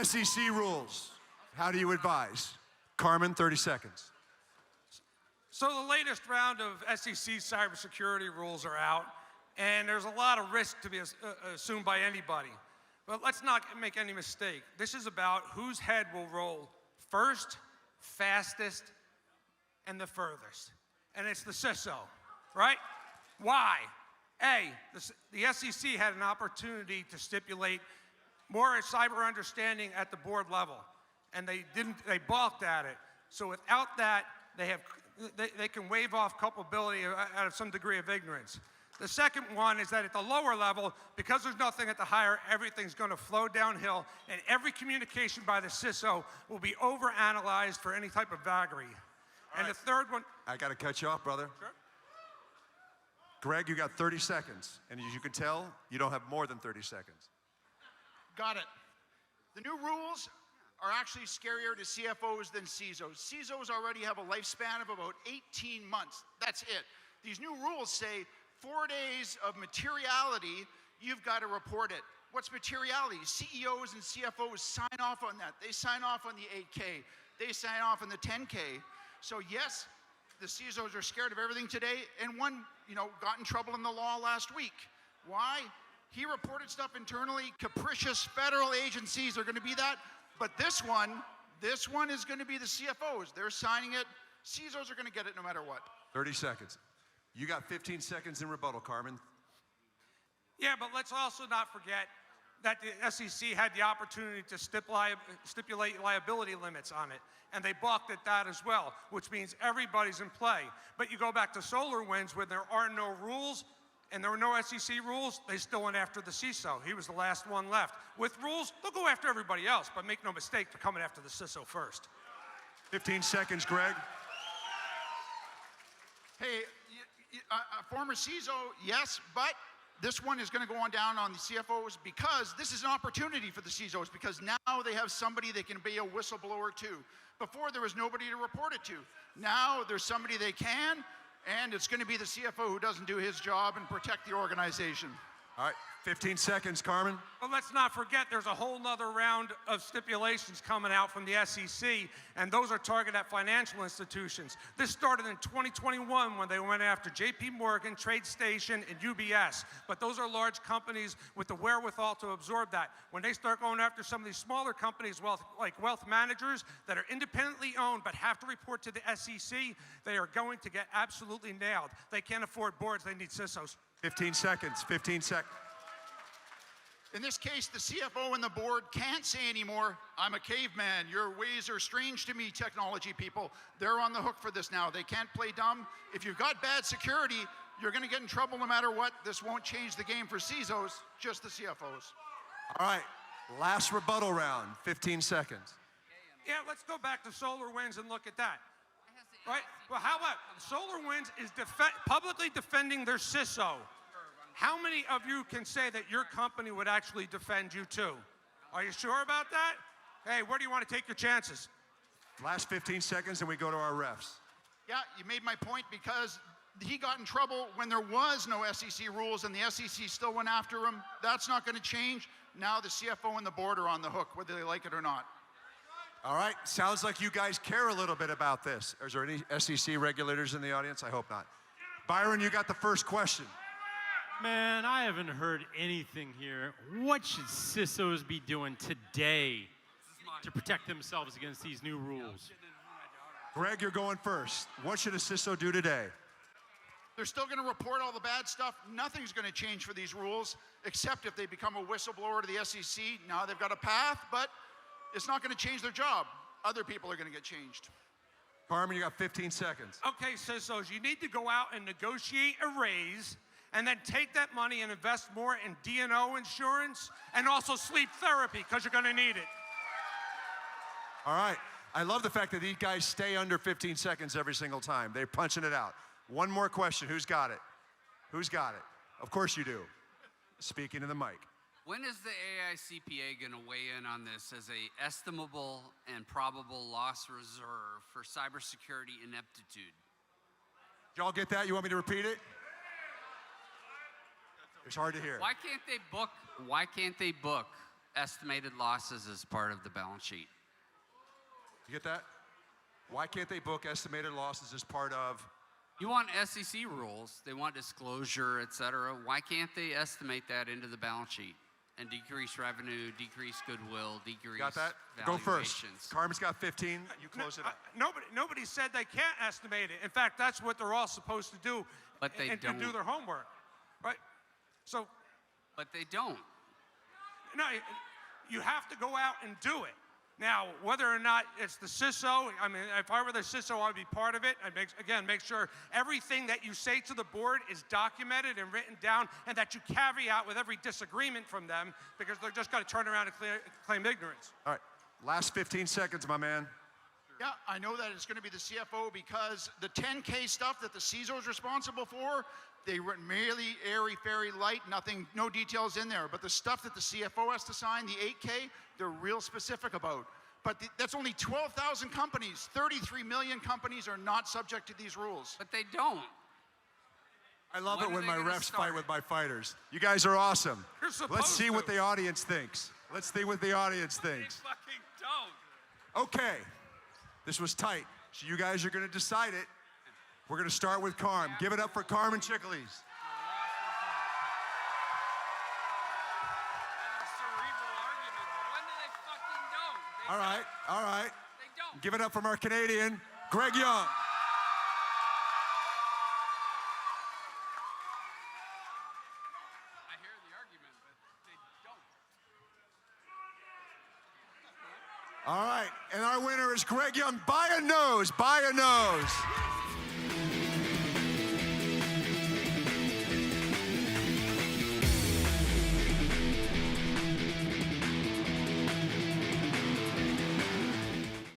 SEC rules. How do you advise? Carmen, 30 seconds. So the latest round of SEC cybersecurity rules are out, and there's a lot of risk to be assumed by anybody. But let's not make any mistake. This is about whose head will roll first, fastest, and the furthest. And it's the CISO, right? Why? A, the SEC had an opportunity to stipulate more cyber understanding at the board level, and they balked at it. So without that, they can waive off culpability out of some degree of ignorance. The second one is that at the lower level, because there's nothing at the higher, everything's going to flow downhill, and every communication by the CISO will be overanalyzed for any type of vagary. And the third one... I got to cut you off, brother. Sure. Greg, you got 30 seconds. And as you can tell, you don't have more than 30 seconds. Got it. The new rules are actually scarier to CFOs than CISOs. CISOs already have a lifespan of about 18 months. That's it. These new rules say 4 days of materiality, you've got to report it. What's materiality? CEOs and CFOs sign off on that. They sign off on the 8K. They sign off on the 10K. So yes, the CISOs are scared of everything today, and one, got in trouble in the law last week. Why? He reported stuff internally. Capricious federal agencies are going to be that. But this one is going to be the CFOs. They're signing it. CISOs are going to get it no matter what. 30 seconds. You got 15 seconds in rebuttal, Carmen. Yeah, but let's also not forget that the SEC had the opportunity to stipulate liability limits on it, and they balked at that as well, which means everybody's in play. But you go back to SolarWinds where there are no rules, and there were no SEC rules, they still went after the CISO. He was the last one left. With rules, they'll go after everybody else, but make no mistake, they're coming after the CISO first. 15 seconds, Greg. Hey, former CISO, yes, but this one is going to go on down on the CFOs because this is an opportunity for the CISOs because now they have somebody they can be a whistleblower to. Before, there was nobody to report it to. Now there's somebody they can, and it's going to be the CFO who doesn't do his job and protect the organization. All right, 15 seconds, Carmen. But let's not forget there's a whole nother round of stipulations coming out from the SEC, and those are targeted at financial institutions. This started in 2021 when they went after JP Morgan, TradeStation, and UBS. But those are large companies with the wherewithal to absorb that. When they start going after some of these smaller companies, like wealth managers that are independently owned but have to report to the SEC, they are going to get absolutely nailed. They can't afford boards, they need CISOs. 15 seconds, 15 seconds. In this case, the CFO and the board can't say anymore, I'm a caveman, your ways are strange to me, technology people. They're on the hook for this now. They can't play dumb. If you've got bad security, you're going to get in trouble no matter what. This won't change the game for CISOs, just the CFOs. All right, last rebuttal round, 15 seconds. Yeah, let's go back to SolarWinds and look at that. Right? Well, how about SolarWinds is publicly defending their CISO. How many of you can say that your company would actually defend you too? Are you sure about that? Hey, where do you want to take your chances? Last 15 seconds and we go to our refs. Yeah, you made my point because he got in trouble when there was no SEC rules and the SEC still went after him. That's not going to change. Now the CFO and the board are on the hook, whether they like it or not. All right, sounds like you guys care a little bit about this. Is there any SEC regulators in the audience? I hope not. Byron, you got the first question. Man, I haven't heard anything here. What should CISOs be doing today to protect themselves against these new rules? Greg, you're going first. What should a CISO do today? They're still going to report all the bad stuff. Nothing's going to change for these rules, except if they become a whistleblower to the SEC. Now they've got a path, but it's not going to change their job. Other people are going to get changed. Carmen, you got 15 seconds. Okay, CISOs, you need to go out and negotiate a raise and then take that money and invest more in D&O insurance and also sleep therapy because you're going to need it. All right. I love the fact that these guys stay under 15 seconds every single time. They're punching it out. One more question. Who's got it? Who's got it? Of course you do. Speaking to the mic. When is the AICPA going to weigh in on this as a estimable and probable loss reserve for cybersecurity ineptitude? Did y'all get that? You want me to repeat it? It's hard to hear. Why can't they book estimated losses as part of the balance sheet. You get that? Why can't they book estimated losses as part of? You want SEC rules, they want disclosure, et cetera. Why can't they estimate that into the balance sheet and decrease revenue, decrease goodwill, decrease Got that? Go first. valuations? Carmen's got 15. You close it up. Nobody said they can't estimate it. In fact, that's what they're all supposed to do. But they and don't. do their homework, right? So, But they don't. no, you have to go out and do it. Now, whether or not it's the CISO, I mean, if I were the CISO, I'd be part of it. I'd make sure everything that you say to the board is documented and written down, and that you caveat with every disagreement from them, because they're just going to turn around and claim ignorance. All right. Last 15 seconds, my man. Yeah, I know that it's going to be the CFO because the 10K stuff that the CISO is responsible for, they were merely airy-fairy light, nothing, no details in there. But the stuff that the CFO has to sign, the 8K, they're real specific about. But that's only 12,000 companies. 33 million companies are not subject to these rules. But they don't. I love When it are when they my gonna refs start fight it? with my fighters. You guys are awesome. You're supposed Let's see what to. the audience thinks. Let's see what the audience thinks. They fucking don't. Okay. This was tight. So you guys are going to decide it. We're going to start with Carm. Give it up for Carmine Cicalese. All right, all right. They don't. Give it up from our Canadian, Greg Young. I hear the argument, but they don't. All right, and our winner is Greg Young by a nose, by a nose.